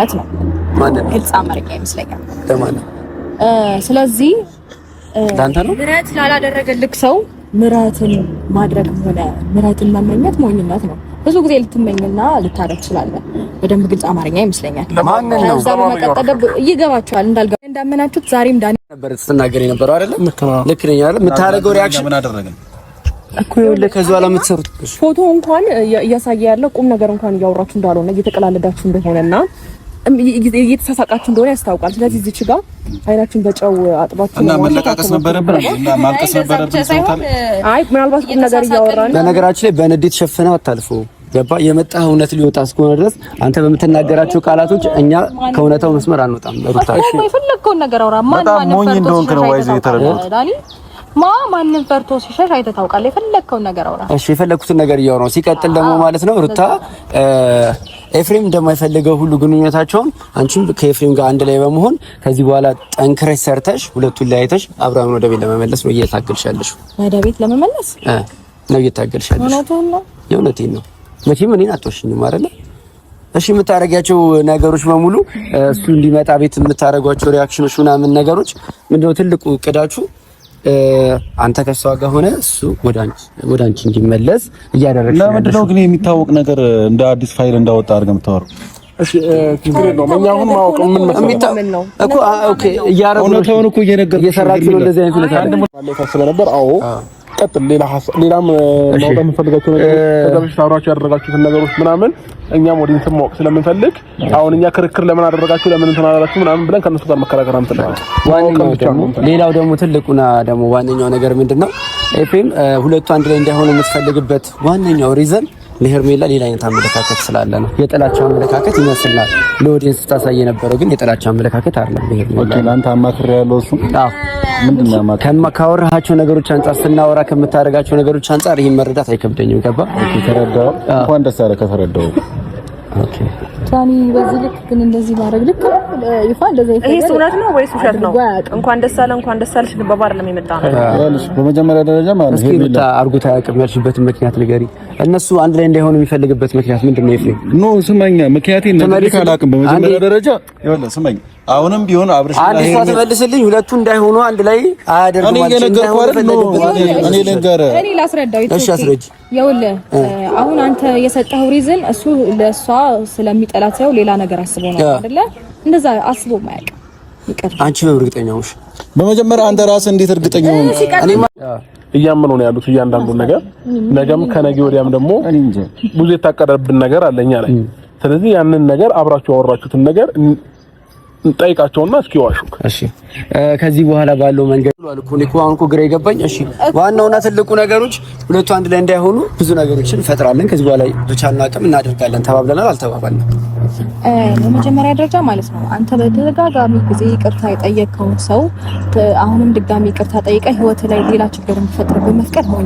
ሞኝነት ነው ማለት ግልጽ አማርኛ ይመስለኛል ለማለት ስለዚህ ዳንተ ነው ምሕረት ላላደረገልክ ሰው ምሕረትን ማድረግ ሆነ ምሕረትን መመኘት ሞኝነት ነው ብዙ ጊዜ ልትመኝና ልታረግ ትችላለህ በደንብ ግልጽ አማርኛ ይመስለኛል ለማንኛውም መቀጠል ይገባችኋል እንዳመናችሁት ዛሬም ዳኒ ነበር ተናገር የነበረው አይደል ልክ ነኝ አይደል የምታረገው ሪአክሽን ምን አደረግን እኮ ይኸውልህ ከዚህ በኋላ የምትሰሩት ፎቶ እንኳን እያሳየ ያለው ቁም ነገር እንኳን እያወራችሁ እንዳልሆነ እየተቀላለዳችሁ እንደሆነና እየተሳሳቃችሁ እንደሆነ ያስታውቃል ስለዚህ እዚች ጋር አይናችን በጨው አጥባችሁ እና መለቃቀስ ነበረብን እና ማልቀስ ነበረብን ሰውታል አይ ምናልባት ቁም ነገር እያወራን በነገራችን ላይ በንዴት ሸፈነው አታልፈው ገባ የመጣህ እውነት ሊወጣ እስከሆነ ድረስ አንተ በምትናገራቸው ቃላቶች እኛ ከእውነታው መስመር አንወጣም ሩታ እሺ የፈለከው ነገር አውራ ማን እንደሆንክ ነው ዋይዝ የተረዳሁት ዳኒ ማንን ፈርቶ ሲሸሽ አይተህ ታውቃለህ የፈለከውን ነገር አውራ እሺ የፈለኩትን ነገር እያወራው ሲቀጥል ደግሞ ማለት ነው ሩታ ኤፍሬም እንደማይፈልገው ሁሉ ግንኙነታቸውን አንቺም ከኤፍሬም ጋር አንድ ላይ በመሆን ከዚህ በኋላ ጠንክረሽ ሰርተሽ ሁለቱን ላይ አይተሽ አብርሃምን ወደ ቤት ለመመለስ ነው እየታገልሻለሽ ወደ ቤት ለመመለስ ነው እየታገልሻለሽ እውነቱን ነው የእውነቴን ነው መቼም እኔን አትወሽኝም አይደል እሺ የምታረጋቸው ነገሮች በሙሉ እሱ እንዲመጣ ቤት የምታረጋቸው ሪአክሽኖች ምናምን ነገሮች ምንድነው ትልቁ እቅዳችሁ አንተ ከሷ ጋር ሆነ እሱ ወደ አንቺ እንዲመለስ እያደረግሽ ነው ለምንድን ነው ግን የሚታወቅ ነገር እንደ አዲስ ፋይል እንዳወጣ አድርገህ የምታወራው እሺ ችግር የለውም እኛ አሁን ማወቅ ምን መሰለህ እኮ ኦኬ እያረጋችሁ እኮ እየሰራችሁ ነው እንደዚህ አይነት ነገር አንድ ማለት ታስበ ነበር አዎ ቀጥል ሌላም ማውጣት የምፈልጋቸው ነገሮች ከዛብሽ ታውራችሁ ያደረጋችሁትን ነገሮች ምናምን እኛም ወዲንስም ማወቅ ስለምንፈልግ አሁን እኛ ክርክር ለምን አደረጋችሁ ለምን ተናገራችሁ ምናምን ብለን ከነሱ ጋር መከራከር አንፈልግም ሌላው ደግሞ ትልቁና ደግሞ ዋነኛው ነገር ምንድነው ኤፍሬም ሁለቱ አንድ ላይ እንዳይሆኑ የምትፈልግበት ዋነኛው ሪዝን ለሄርሜላ ሌላ አይነት አመለካከት ስላለ ነው የጥላቻ አመለካከት ይመስላል ለኦዲየንስ ታሳየ የነበረው ግን የጥላቻ አመለካከት አይደለም ለሄርሜላ ኦኬ ላንተ አማክሬ ያለው እሱ አዎ ምንድነው ካወራሃቸው ነገሮች አንፃር ስናወራ ከምታደርጋቸው ነገሮች አንፃር ይሄን መረዳት አይከብደኝም ገባ ኦኬ ተረዳው እንኳን ደስ አለ ከተረዳው ኦኬ ዳኒ በዚህ ልክ ግን እንደዚህ ማድረግ ልክ ነው ይፋ እንደዚህ ይሄ እውነት ነው ወይስ ውሸት ነው እንኳን ደስ አለሽ በባር ነው የሚመጣ ነው በመጀመሪያ ደረጃ ማለት ነው ሄርሜላ አርጉታ ያቀመርሽበት ምክንያት ንገሪ እነሱ አንድ ላይ እንዳይሆኑ የሚፈልግበት ምክንያት ምንድነው ኤፍሬም ኖ ስማኛ ምክንያቴን ነገር አላውቅም በመጀመሪያ ደረጃ ይኸውልህ ስማኝ አሁንም ቢሆን አብርሽ አንድ ሰው ተመልስልኝ ሁለቱ እንዳይሆኑ አንድ ላይ አያደርጉም እኔ ልንገርህ እኔ ላስረዳው እሺ አስረጅ ይኸውልህ አሁን አንተ የሰጠኸው ሪዝን እሱ ለሷ ስለሚጠላት ሳይሆን ሌላ ነገር አስቦ ነው አይደለ እንደዛ አስቦ ማያውቅ ይቀር አንቺ በእርግጠኛ ነሽ በመጀመሪያ አንተ ራስህ እንዴት እርግጠኛ ነህ እኔ እያመኑ ነው ያሉት እያንዳንዱን ነገር ነገም ከነገ ወዲያም ደግሞ ብዙ የታቀደብን ነገር አለኛ ላይ ስለዚህ ያንን ነገር አብራችሁ ያወራችሁትን ነገር እንጠይቃቸውና እስኪ ዋሹክ እሺ ከዚህ በኋላ ባለው መንገድ አልኩ ግራ ይገባኝ እሺ ዋናውና ትልቁ ነገሮች ሁለቱ አንድ ላይ እንዳይሆኑ ብዙ ነገሮችን እንፈጥራለን ከዚህ በኋላ ብቻና አቅም እናደርጋለን ተባብለናል አልተባባልንም በመጀመሪያ ደረጃ ማለት ነው አንተ በተደጋጋሚ ጊዜ ይቅርታ የጠየቀው ሰው አሁንም ድጋሚ ይቅርታ ጠይቀህ ህይወት ላይ ሌላ ችግር እንዲፈጠር በመፍቀድ ነው